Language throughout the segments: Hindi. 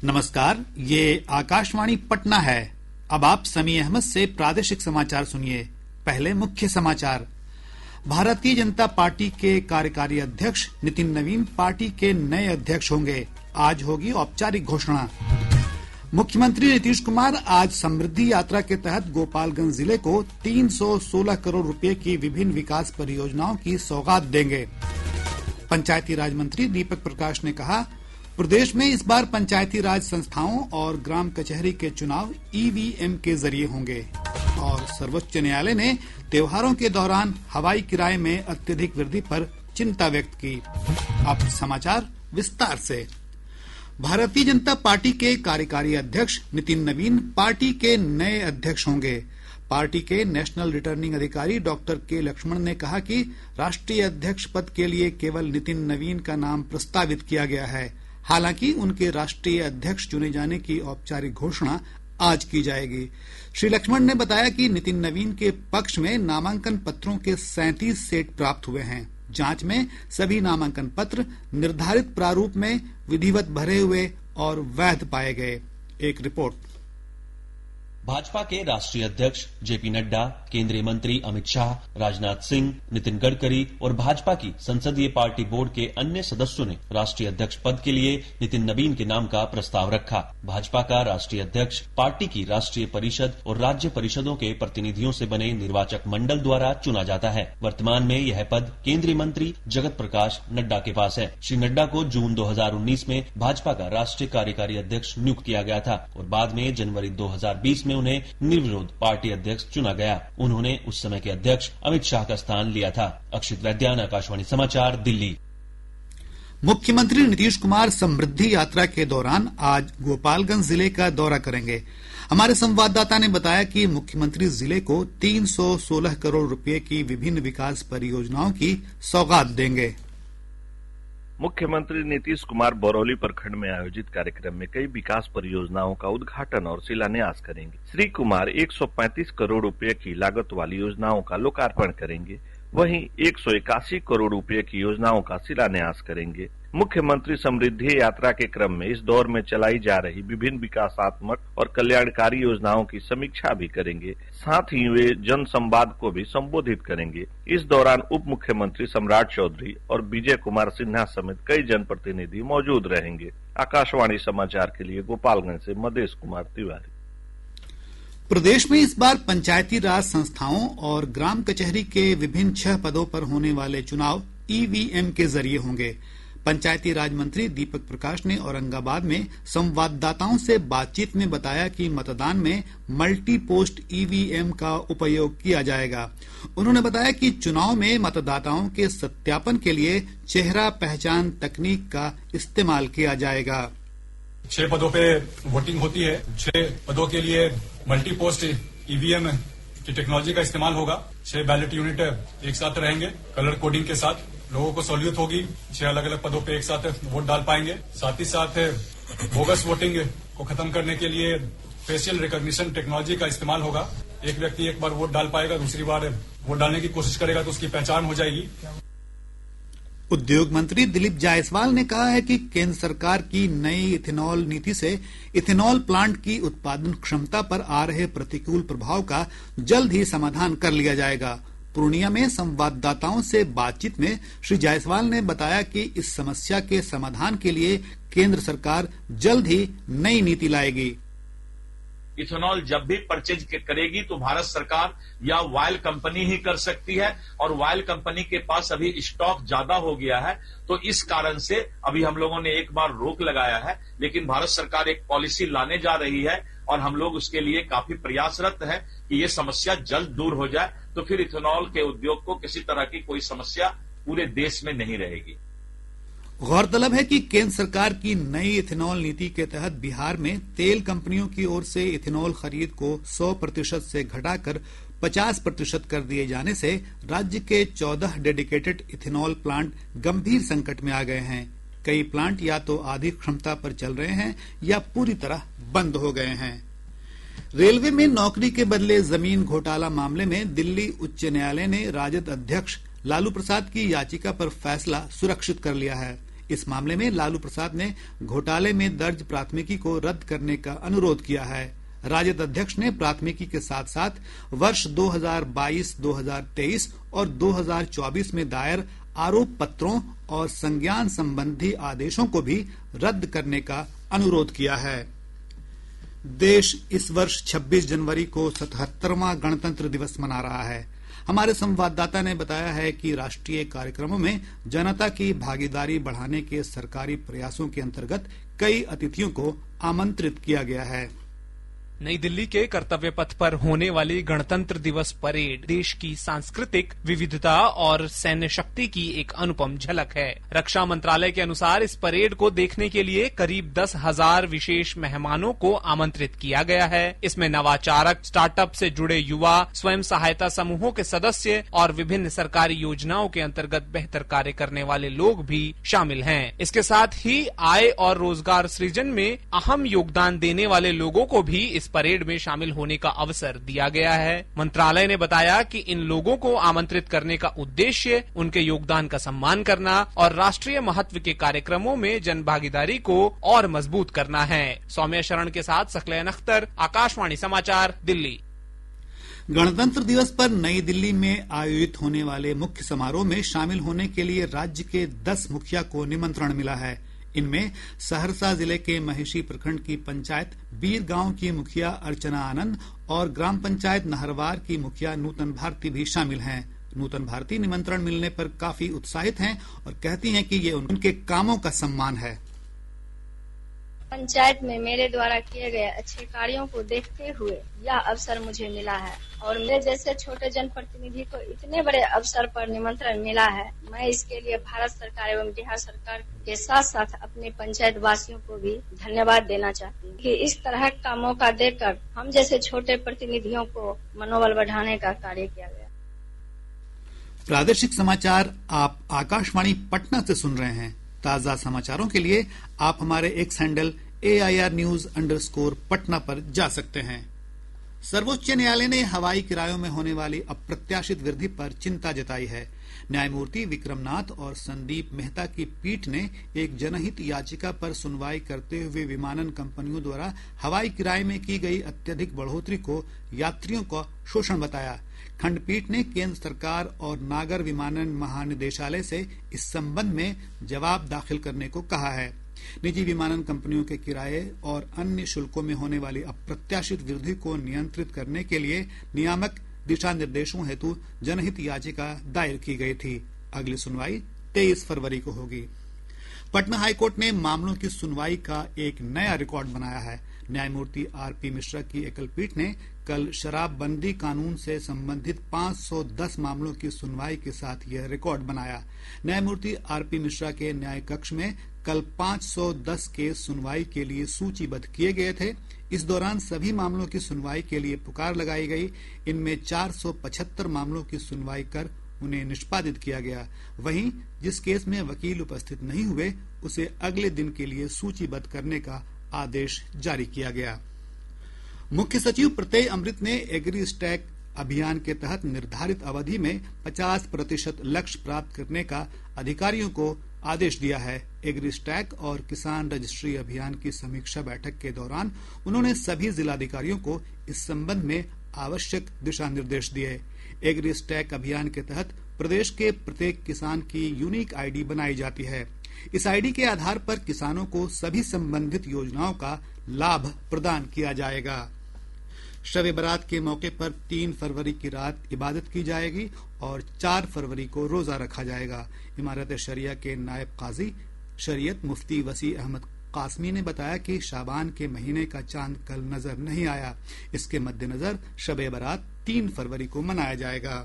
नमस्कार, ये आकाशवाणी पटना है। अब आप समी अहमद से प्रादेशिक समाचार सुनिए। पहले मुख्य समाचार। भारतीय जनता पार्टी के कार्यकारी अध्यक्ष नितिन नवीन पार्टी के नए अध्यक्ष होंगे। आज होगी औपचारिक घोषणा। मुख्यमंत्री नीतीश कुमार आज समृद्धि यात्रा के तहत गोपालगंज जिले को 316 करोड़ रुपए की विभिन्न विकास परियोजनाओं की सौगात देंगे। पंचायती राज मंत्री दीपक प्रकाश ने कहा, प्रदेश में इस बार पंचायती राज संस्थाओं और ग्राम कचहरी के चुनाव ईवीएम के जरिए होंगे। और सर्वोच्च न्यायालय ने त्योहारों के दौरान हवाई किराए में अत्यधिक वृद्धि पर चिंता व्यक्त की। अब समाचार विस्तार से। भारतीय जनता पार्टी के कार्यकारी अध्यक्ष नितिन नवीन पार्टी के नए अध्यक्ष होंगे। पार्टी के नेशनल रिटर्निंग अधिकारी डॉक्टर के लक्ष्मण ने कहा कि राष्ट्रीय अध्यक्ष पद के लिए केवल नितिन नवीन का नाम प्रस्तावित किया गया है। हालांकि उनके राष्ट्रीय अध्यक्ष चुने जाने की औपचारिक घोषणा आज की जाएगी। श्री लक्ष्मण ने बताया कि नितिन नवीन के पक्ष में नामांकन पत्रों के 37 सेट प्राप्त हुए हैं। जांच में सभी नामांकन पत्र निर्धारित प्रारूप में विधिवत भरे हुए और वैध पाए गए। एक रिपोर्ट। भाजपा के राष्ट्रीय अध्यक्ष जेपी नड्डा, केंद्रीय मंत्री अमित शाह, राजनाथ सिंह, नितिन गडकरी और भाजपा की संसदीय पार्टी बोर्ड के अन्य सदस्यों ने राष्ट्रीय अध्यक्ष पद के लिए नितिन नवीन के नाम का प्रस्ताव रखा। भाजपा का राष्ट्रीय अध्यक्ष पार्टी की राष्ट्रीय परिषद और राज्य परिषदों के प्रतिनिधियों से बने निर्वाचक मंडल द्वारा चुना जाता है। वर्तमान में यह पद केंद्रीय मंत्री जगत प्रकाश नड्डा के पास है। श्री नड्डा को जून 2019 में भाजपा का राष्ट्रीय कार्यकारी अध्यक्ष नियुक्त किया गया था और बाद में जनवरी 2020 में उन्हें निर्विरोध पार्टी अध्यक्ष चुना गया। उन्होंने उस समय के अध्यक्ष अमित शाह का स्थान लिया था। अक्षित वैद्यान, आकाशवाणी समाचार, दिल्ली। मुख्यमंत्री नीतीश कुमार समृद्धि यात्रा के दौरान आज गोपालगंज जिले का दौरा करेंगे। हमारे संवाददाता ने बताया कि मुख्यमंत्री जिले को 316 करोड़ रुपए की विभिन्न विकास परियोजनाओं की सौगात देंगे। मुख्यमंत्री नीतीश कुमार बरौली प्रखंड में आयोजित कार्यक्रम में कई विकास परियोजनाओं का उद्घाटन और शिलान्यास करेंगे। श्री कुमार 135 करोड़ रुपए की लागत वाली योजनाओं का लोकार्पण करेंगे। वहीं 181 करोड़ रुपए की योजनाओं का शिलान्यास करेंगे। मुख्यमंत्री समृद्धि यात्रा के क्रम में इस दौर में चलाई जा रही विभिन्न विकासात्मक और कल्याणकारी योजनाओं की समीक्षा भी करेंगे। साथ ही वे जन संवाद को भी संबोधित करेंगे। इस दौरान उप मुख्यमंत्री सम्राट चौधरी और विजय कुमार सिन्हा समेत कई जनप्रतिनिधि मौजूद रहेंगे। आकाशवाणी समाचार के लिए गोपालगंज से मदेश कुमार तिवारी। प्रदेश में इस बार पंचायती राज संस्थाओं और ग्राम कचहरी के विभिन्न 6 पदों पर होने वाले चुनाव ईवीएम के जरिए होंगे। पंचायती राज मंत्री दीपक प्रकाश ने औरंगाबाद में संवाददाताओं से बातचीत में बताया कि मतदान में मल्टी पोस्ट ईवीएम का उपयोग किया जाएगा। उन्होंने बताया कि चुनाव में मतदाताओं के सत्यापन के लिए चेहरा पहचान तकनीक का इस्तेमाल किया जाएगा। 6 पदों पे वोटिंग होती है। 6 पदों के लिए मल्टी पोस्ट ईवीएम की टेक्नोलॉजी का इस्तेमाल होगा। 6 बैलेट यूनिट एक साथ रहेंगे कलर कोडिंग के साथ। लोगों को सहूलियत होगी। 6 अलग अलग पदों पे एक साथ वोट डाल पाएंगे। साथ ही साथ बोगस वोटिंग को खत्म करने के लिए फेशियल रिकॉग्निशन टेक्नोलॉजी का इस्तेमाल होगा। एक व्यक्ति एक बार वोट डाल पाएगा, दूसरी बार वोट डालने की कोशिश करेगा तो उसकी पहचान हो जाएगी। उद्योग मंत्री दिलीप जायसवाल ने कहा है कि केंद्र सरकार की नई इथेनॉल नीति से इथेनॉल प्लांट की उत्पादन क्षमता पर आ रहे प्रतिकूल प्रभाव का जल्द ही समाधान कर लिया जाएगा। पूर्णिया में संवाददाताओं से बातचीत में श्री जायसवाल ने बताया कि इस समस्या के समाधान के लिए केंद्र सरकार जल्द ही नई नीति लाएगी। इथेनॉल जब भी परचेज करेगी तो भारत सरकार या वायल कंपनी ही कर सकती है और वायल कंपनी के पास अभी स्टॉक ज्यादा हो गया है। तो इस कारण से अभी हम लोगों ने एक बार रोक लगाया है, लेकिन भारत सरकार एक पॉलिसी लाने जा रही है और हम लोग उसके लिए काफी प्रयासरत है कि ये समस्या जल्द दूर हो जाए, तो फिर इथेनॉल के उद्योग को किसी तरह की कोई समस्या पूरे देश में नहीं रहेगी। गौरतलब है कि केंद्र सरकार की नई इथेनॉल नीति के तहत बिहार में तेल कंपनियों की ओर से इथेनॉल खरीद को 100% से घटाकर 50% कर दिए जाने से राज्य के 14 डेडिकेटेड इथेनॉल प्लांट गंभीर संकट में आ गए हैं। कई प्लांट या तो आधी क्षमता पर चल रहे हैं या पूरी तरह बंद हो गए हैं। रेलवे में नौकरी के बदले जमीन घोटाला मामले में दिल्ली उच्च न्यायालय ने राजद अध्यक्ष लालू प्रसाद की याचिका पर फैसला सुरक्षित कर लिया है। इस मामले में लालू प्रसाद ने घोटाले में दर्ज प्राथमिकी को रद्द करने का अनुरोध किया है। राजद अध्यक्ष ने प्राथमिकी के साथ साथ वर्ष 2022, 2023 और 2024 में दायर आरोप पत्रों और संज्ञान संबंधी आदेशों को भी रद्द करने का अनुरोध किया है। देश इस वर्ष 26 जनवरी को 77वां गणतंत्र दिवस मना रहा है। हमारे संवाददाता ने बताया है कि राष्ट्रीय कार्यक्रमों में जनता की भागीदारी बढ़ाने के सरकारी प्रयासों के अंतर्गत कई अतिथियों को आमंत्रित किया गया है। नई दिल्ली के कर्तव्य पथ पर होने वाली गणतंत्र दिवस परेड देश की सांस्कृतिक विविधता और सैन्य शक्ति की एक अनुपम झलक है। रक्षा मंत्रालय के अनुसार इस परेड को देखने के लिए करीब 10,000 विशेष मेहमानों को आमंत्रित किया गया है। इसमें नवाचारक, स्टार्टअप से जुड़े युवा, स्वयं सहायता समूहों के सदस्य और विभिन्न सरकारी योजनाओं के अंतर्गत बेहतर कार्य करने वाले लोग भी शामिल हैं। इसके साथ ही आय और रोजगार सृजन में अहम योगदान देने वाले लोगों को भी इस परेड में शामिल होने का अवसर दिया गया है। मंत्रालय ने बताया कि इन लोगों को आमंत्रित करने का उद्देश्य उनके योगदान का सम्मान करना और राष्ट्रीय महत्व के कार्यक्रमों में जनभागीदारी को और मजबूत करना है। सौम्या शरण के साथ सकलैन अख्तर, आकाशवाणी समाचार, दिल्ली। गणतंत्र दिवस पर नई दिल्ली में आयोजित होने वाले मुख्य समारोह में शामिल होने के लिए राज्य के 10 मुखिया को निमंत्रण मिला है। इनमें सहरसा जिले के महेशी प्रखंड की पंचायत बीर गांव की मुखिया अर्चना आनंद और ग्राम पंचायत नहरवार की मुखिया नूतन भारती भी शामिल हैं। नूतन भारती निमंत्रण मिलने पर काफी उत्साहित हैं और कहती हैं कि ये उनके कामों का सम्मान है। पंचायत में मेरे द्वारा किए गए अच्छे कार्यों को देखते हुए यह अवसर मुझे मिला है और मेरे जैसे छोटे जनप्रतिनिधि को इतने बड़े अवसर पर निमंत्रण मिला है। मैं इसके लिए भारत सरकार एवं बिहार सरकार के साथ साथ अपने पंचायत वासियों को भी धन्यवाद देना चाहती हूँ कि इस तरह का मौका देकर हम जैसे छोटे प्रतिनिधियों को मनोबल बढ़ाने का कार्य किया गया। प्रादेशिक समाचार आप आकाशवाणी पटना से सुन रहे हैं। ताजा समाचारों के लिए आप हमारे एक्स हैंडल AIR_News_पटना पर जा सकते हैं। सर्वोच्च न्यायालय ने हवाई किरायों में होने वाली अप्रत्याशित वृद्धि पर चिंता जताई है। न्यायमूर्ति विक्रमनाथ और संदीप मेहता की पीठ ने एक जनहित याचिका पर सुनवाई करते हुए विमानन कंपनियों द्वारा हवाई किराए में की गई अत्यधिक बढ़ोतरी को यात्रियों का शोषण बताया। खंडपीठ ने केंद्र सरकार और नागर विमानन महानिदेशालय से इस संबंध में जवाब दाखिल करने को कहा है। निजी विमानन कंपनियों के किराए और अन्य शुल्कों में होने वाली अप्रत्याशित वृद्धि को नियंत्रित करने के लिए नियामक दिशा निर्देशों हेतु जनहित याचिका दायर की गई थी। अगली सुनवाई 23 फरवरी को होगी। पटना हाईकोर्ट ने मामलों की सुनवाई का एक नया रिकॉर्ड बनाया है। न्यायमूर्ति आरपी मिश्रा की एकल पीठ ने कल शराबबंदी कानून से संबंधित 510 मामलों की सुनवाई के साथ यह रिकॉर्ड बनाया। न्यायमूर्ति आरपी मिश्रा के न्याय कक्ष में कल 510 केस सुनवाई के लिए सूचीबद्ध किए गए थे। इस दौरान सभी मामलों की सुनवाई के लिए पुकार लगाई गई। इनमें 475 मामलों की सुनवाई कर उन्हें निष्पादित किया गया। वहीं जिस केस में वकील उपस्थित नहीं हुए उसे अगले दिन के लिए सूचीबद्ध करने का आदेश जारी किया गया। मुख्य सचिव प्रत्यय अमृत ने एग्री स्टैक अभियान के तहत निर्धारित अवधि में 50% लक्ष्य प्राप्त करने का अधिकारियों को आदेश दिया है। एग्री स्टैक और किसान रजिस्ट्री अभियान की समीक्षा बैठक के दौरान उन्होंने सभी जिलाधिकारियों को इस संबंध में आवश्यक दिशा निर्देश दिए। एग्री स्टैक अभियान के तहत प्रदेश के प्रत्येक किसान की यूनिक आईडी बनाई जाती है। इस आईडी के आधार पर किसानों को सभी संबंधित योजनाओं का लाभ प्रदान किया जाएगा। शब-ए बारात के मौके पर 3 फरवरी की रात इबादत की जाएगी और 4 फरवरी को रोजा रखा जाएगा। इमारत शरिया के नायब काजी शरीयत मुफ्ती वसी अहमद कासमी ने बताया कि शाबान के महीने का चांद कल नजर नहीं आया। इसके मद्देनजर शब-ए बारात 3 फरवरी को मनाया जाएगा।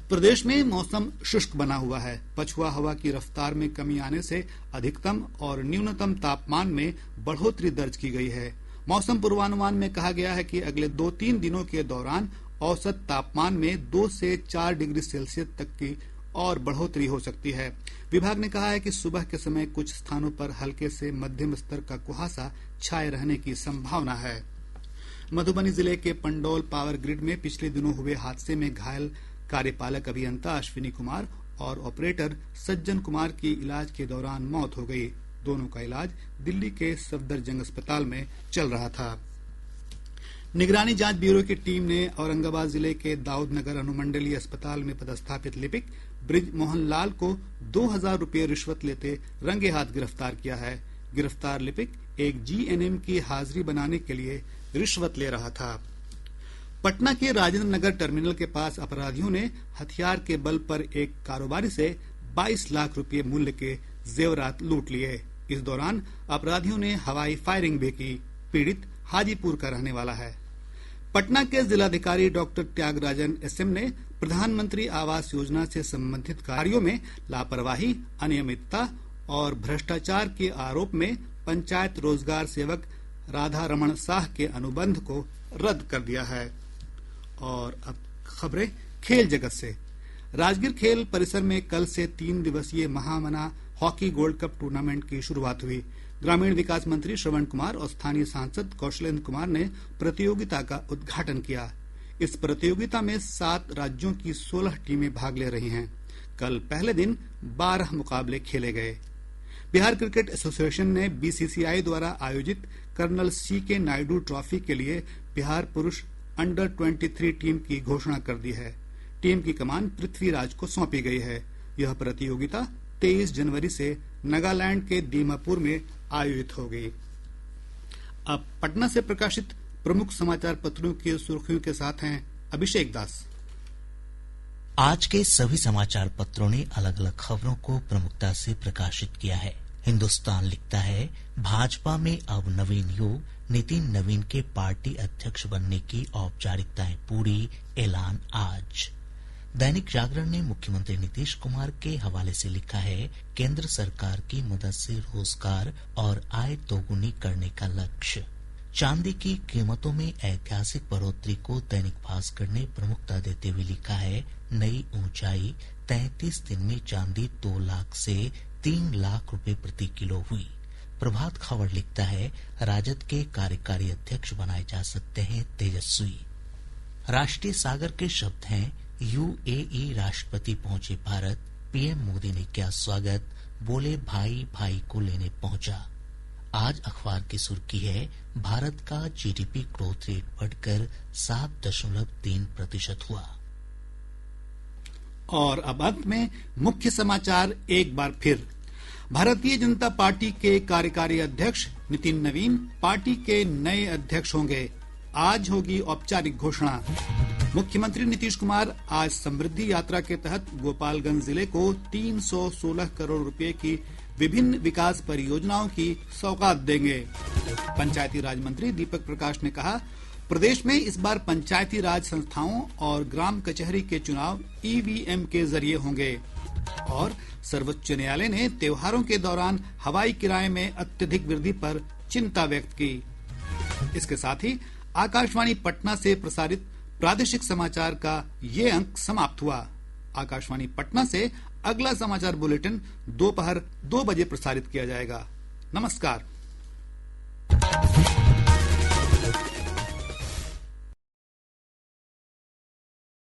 प्रदेश में मौसम शुष्क बना हुआ है। पछुआ हवा की रफ्तार में कमी आने से अधिकतम और न्यूनतम तापमान में बढ़ोतरी दर्ज की गई है। मौसम पूर्वानुमान में कहा गया है कि अगले 2-3 दिनों के दौरान औसत तापमान में 2 से 4 डिग्री सेल्सियस तक की और बढ़ोतरी हो सकती है। विभाग ने कहा है कि सुबह के समय कुछ स्थानों पर हल्के से मध्यम स्तर का कुहासा छाए रहने की संभावना है। मधुबनी जिले के पंडौल पावर ग्रिड में पिछले दिनों हुए हादसे में घायल कार्यपालक अभियंता अश्विनी कुमार और ऑपरेटर सज्जन कुमार की इलाज के दौरान मौत हो गई। दोनों का इलाज दिल्ली के सफदरजंग अस्पताल में चल रहा था। निगरानी जांच ब्यूरो की टीम ने औरंगाबाद जिले के दाऊदनगर अनुमंडलीय अस्पताल में पदस्थापित लिपिक ब्रिज मोहन लाल को 2000 रुपये रिश्वत लेते रंगे हाथ गिरफ्तार किया है। गिरफ्तार लिपिक एक जीएनएम की हाजिरी बनाने के लिए रिश्वत ले रहा था। पटना के राजेंद्र नगर टर्मिनल के पास अपराधियों ने हथियार के बल पर एक कारोबारी से 22 लाख रुपए मूल्य के जेवरात लूट लिए। इस दौरान अपराधियों ने हवाई फायरिंग भी की। पीड़ित हाजीपुर का रहने वाला है। पटना के जिलाधिकारी डॉक्टर त्यागराजन एसएम ने प्रधानमंत्री आवास योजना से संबंधित कार्यों में लापरवाही, अनियमितता और भ्रष्टाचार के आरोप में पंचायत रोजगार सेवक राधा रमण साह के अनुबंध को रद्द कर दिया है। और अब खबरें खेल जगत से। राजगीर खेल परिसर में कल से 3 दिवसीय महामना हॉकी गोल्ड कप टूर्नामेंट की शुरुआत हुई। ग्रामीण विकास मंत्री श्रवण कुमार और स्थानीय सांसद कौशलेंद्र कुमार ने प्रतियोगिता का उद्घाटन किया। इस प्रतियोगिता में 7 राज्यों की 16 टीमें भाग ले रही हैं। कल पहले दिन 12 मुकाबले खेले गए। बिहार क्रिकेट एसोसिएशन ने बीसीसीआई द्वारा आयोजित कर्नल सी.के. नायडू ट्रॉफी के लिए बिहार पुरुष अंडर 23 टीम की घोषणा कर दी है। टीम की कमान पृथ्वीराज को सौंपी गई है। यह प्रतियोगिता 23 जनवरी से नागालैंड के दीमापुर में आयोजित होगी। अब पटना से प्रकाशित प्रमुख समाचार पत्रों की सुर्खियों के साथ हैं अभिषेक दास। आज के सभी समाचार पत्रों ने अलग अलग खबरों को प्रमुखता से प्रकाशित किया है। हिन्दुस्तान लिखता है, भाजपा में अब नवीन युग, नितिन नवीन के पार्टी अध्यक्ष बनने की औपचारिकताएं पूरी, ऐलान आज। दैनिक जागरण ने मुख्यमंत्री नीतीश कुमार के हवाले से लिखा है, केंद्र सरकार की मदद से रोजगार और आय दोगुनी करने का लक्ष्य। चांदी की कीमतों में ऐतिहासिक बढ़ोतरी को दैनिक भास्कर ने प्रमुखता देते हुए लिखा है, नई ऊंचाई, 33 दिन में चांदी 2 लाख से 3 लाख रुपए प्रति किलो हुई। प्रभात खबर लिखता है, राजद के कार्यकारी अध्यक्ष बनाए जा सकते हैं तेजस्वी। राष्ट्रीय सागर के शब्द हैं, यूएई राष्ट्रपति पहुंचे भारत, पीएम मोदी ने किया स्वागत, बोले भाई भाई को लेने पहुंचा। आज अखबार की सुर्खी है, भारत का जीडीपी ग्रोथ रेट बढ़कर 7.3% हुआ। और अब अंत में मुख्य समाचार एक बार फिर। भारतीय जनता पार्टी के कार्यकारी अध्यक्ष नितिन नवीन पार्टी के नए अध्यक्ष होंगे। आज होगी औपचारिक घोषणा। मुख्यमंत्री नीतीश कुमार आज समृद्धि यात्रा के तहत गोपालगंज जिले को 316 करोड़ रुपए की विभिन्न विकास परियोजनाओं की सौगात देंगे। पंचायती राज मंत्री दीपक प्रकाश ने कहा, प्रदेश में इस बार पंचायती राज संस्थाओं और ग्राम कचहरी के चुनाव ईवीएम के जरिए होंगे। और सर्वोच्च न्यायालय ने त्योहारों के दौरान हवाई किराए में अत्यधिक वृद्धि पर चिंता व्यक्त की। इसके साथ ही आकाशवाणी पटना से प्रसारित प्रादेशिक समाचार का ये अंक समाप्त हुआ। आकाशवाणी पटना से अगला समाचार बुलेटिन दोपहर 2 बजे प्रसारित किया जाएगा। नमस्कार।